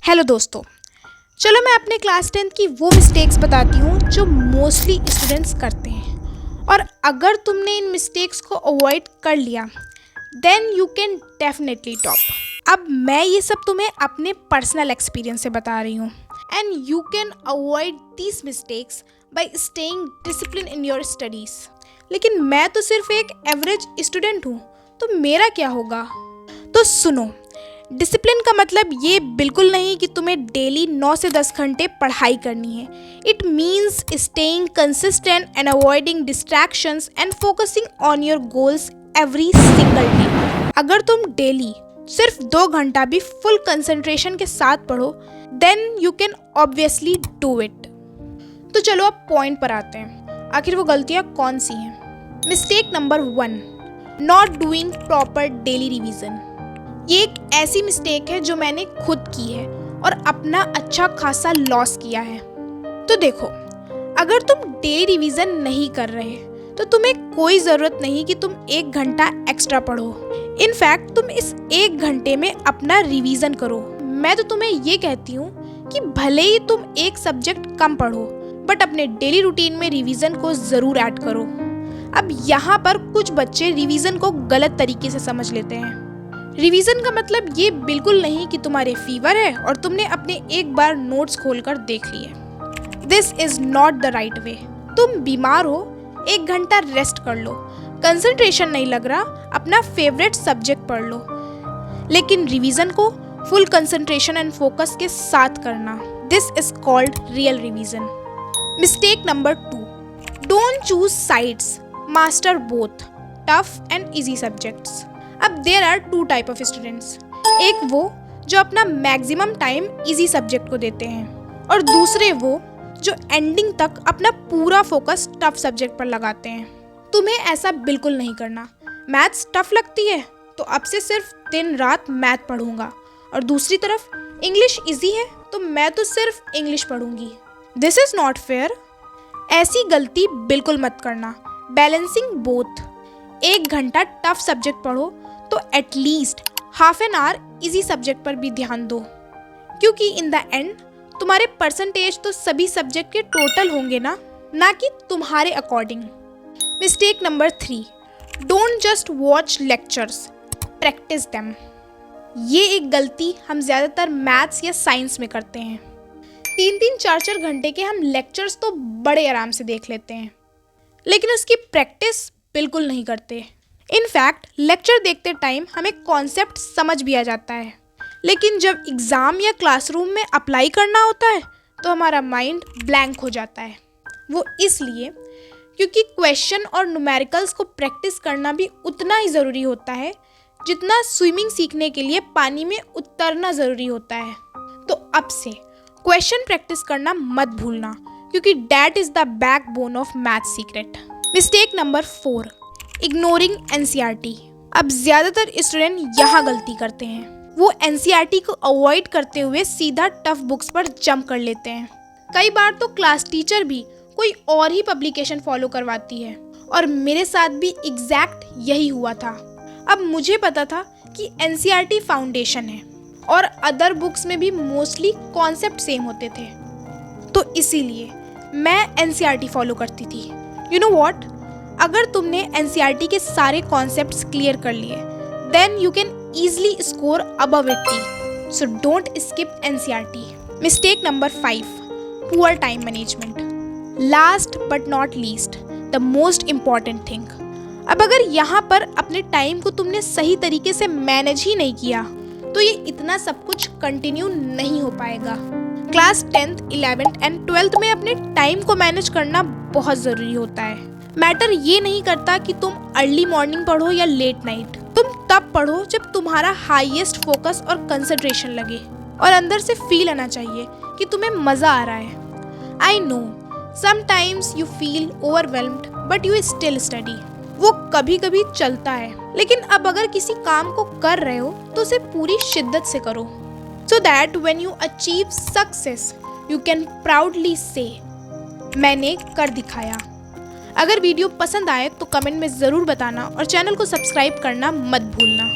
Hello दोस्तों, चलो मैं अपने क्लास 10 की वो मिस्टेक्स बताती हूँ जो मोस्टली स्टूडेंट्स करते हैं। और अगर तुमने इन मिस्टेक्स को अवॉइड कर लिया then you can definitely top. अब मैं ये सब तुम्हें अपने पर्सनल एक्सपीरियंस से बता रही हूँ and you can avoid these mistakes bye staying discipline in your studies. लेकिन मैं तो सिर्फ एक एवरेज स्टूडेंट हूँ, तो मेरा क्या होगा? तो सुनो, डिसिप्लिन का मतलब ये बिल्कुल नहीं कि तुम्हें डेली 9 से 10 घंटे पढ़ाई करनी है। It means staying consistent and avoiding distractions and focusing on your goals every single day. अगर तुम डेली सिर्फ 2 घंटा भी फुल कंसंट्रेशन के साथ पढ़ो then you can obviously do it. तो चलो अब पॉइंट पर आते हैं, आखिर वो गलतियाँ कौन सी हैं। Mistake number 1, not doing proper daily revision. ये एक ऐसी मिस्टेक है जो मैंने खुद की है और अपना अच्छा खासा लॉस किया है। तो देखो, अगर तुम डेली रिवीजन नहीं कर रहे तो तुम्हें कोई ज़रूरत नहीं कि तुम 1 घंटा एक्स्ट्रा पढ़ो। इनफैक्ट तुम इस 1 घंटे में अपना रिवीजन करो। मैं तो तुम्हें ये कहती हूँ कि भले ही तुम एक सब्जेक्ट कम पढ़ो बट अपने डेली रूटीन में रिवीजन को ज़रूर ऐड करो। अब यहाँ पर कुछ बच्चे रिवीजन को गलत तरीके से समझ लेते हैं। रिवीजन का मतलब ये बिल्कुल नहीं कि तुम्हारे फीवर है और तुमने अपने एक बार नोट्स खोलकर देख लिए। This is not the right way. तुम बीमार हो, 1 घंटा रेस्ट कर लो। कंसंट्रेशन नहीं लग रहा, अपना फेवरेट सब्जेक्ट पढ़ लो। लेकिन रिवीजन को फुल कंसंट्रेशन एंड फोकस के साथ करना, this is called real revision. Mistake number 2, don't choose sides, master both tough and easy subjects. अब there are 2 type of students. एक वो जो अपना मैक्सिमम टाइम इजी सब्जेक्ट को देते हैं और दूसरे वो जो एंडिंग तक अपना पूरा फोकस टफ सब्जेक्ट पर लगाते हैं। तुम्हें ऐसा बिल्कुल नहीं करना। मैथ्स टफ लगती है तो अब से सिर्फ दिन रात मैथ पढ़ूंगा, और दूसरी तरफ इंग्लिश इजी है तो मैं तो सिर्फ इंग्लिश पढ़ूंगी। This is not fair. ऐसी गलती बिल्कुल मत करना। Balancing both. 1 घंटा टफ सब्जेक्ट पढ़ो तो at least half an hour easy subject पर भी ध्यान दो, क्योंकि इन द एंड तुम्हारे परसेंटेज तो सभी सब्जेक्ट के टोटल होंगे ना कि तुम्हारे according. Mistake number 3, don't just watch lectures, practice them. ये एक गलती हम ज़्यादातर मैथ्स या साइंस में करते हैं। 3-3, 4-4 घंटे के हम लेक्चर्स तो बड़े आराम से देख लेते हैं, लेकिन उसकी प्रैक्टिस बिल्कुल नहीं करते। इनफैक्ट लेक्चर देखते टाइम हमें कॉन्सेप्ट समझ भी आ जाता है, लेकिन जब एग्ज़ाम या क्लासरूम में अप्लाई करना होता है तो हमारा माइंड ब्लैंक हो जाता है। वो इसलिए क्योंकि क्वेश्चन और न्यूमेरिकल्स को प्रैक्टिस करना भी उतना ही ज़रूरी होता है जितना स्विमिंग सीखने के लिए पानी में उतरना ज़रूरी होता है। तो अब से क्वेश्चन प्रैक्टिस करना मत भूलना, क्योंकि that is the backbone of math secret. Mistake number 4, ignoring NCERT. अब ज़्यादातर स्टूडेंट यहाँ गलती करते हैं। वो एनसीईआरटी को अवॉइड करते हुए सीधा टफ बुक्स पर जंप कर लेते हैं। कई बार तो क्लास टीचर भी कोई और ही पब्लिकेशन फॉलो करवाती है, और मेरे साथ भी एग्जैक्ट यही हुआ था। अब मुझे पता था कि एनसीईआरटी फाउंडेशन है और अदर बुक्स में भी मोस्टली कॉन्सेप्ट सेम होते थे, तो इसीलिए मैं एनसीईआरटी फॉलो करती थी। यू नो व्हाट, अगर तुमने एनसीईआरटी के सारे कॉन्सेप्ट्स क्लियर कर लिए then you can easily score above 80, so don't skip NCERT. Mistake number 5, poor time management. Last but not least, the most important thing. अब अगर यहाँ पर अपने टाइम को तुमने सही तरीके से मैनेज ही नहीं किया तो ये इतना सब कुछ कंटिन्यू नहीं हो पाएगा। Class 10th, 11th and 12th में अपने टाइम को मैनेज करना बहुत ज़रूरी होता है। मैटर ये नहीं करता कि तुम अर्ली मॉर्निंग पढ़ो या लेट नाइट। तुम तब पढ़ो जब तुम्हारा हाईएस्ट फोकस और कंसंट्रेशन लगे और अंदर से फील आना चाहिए कि तुम्हें मज़ा आ रहा है। I know sometimes you feel overwhelmed but you still study. वो कभी कभी चलता है, लेकिन अब अगर किसी काम को कर रहे हो तो उसे पूरी शिद्दत से करो, so that when you achieve success you can proudly say मैंने कर दिखाया। अगर वीडियो पसंद आए तो कमेंट में ज़रूर बताना और चैनल को सब्सक्राइब करना मत भूलना।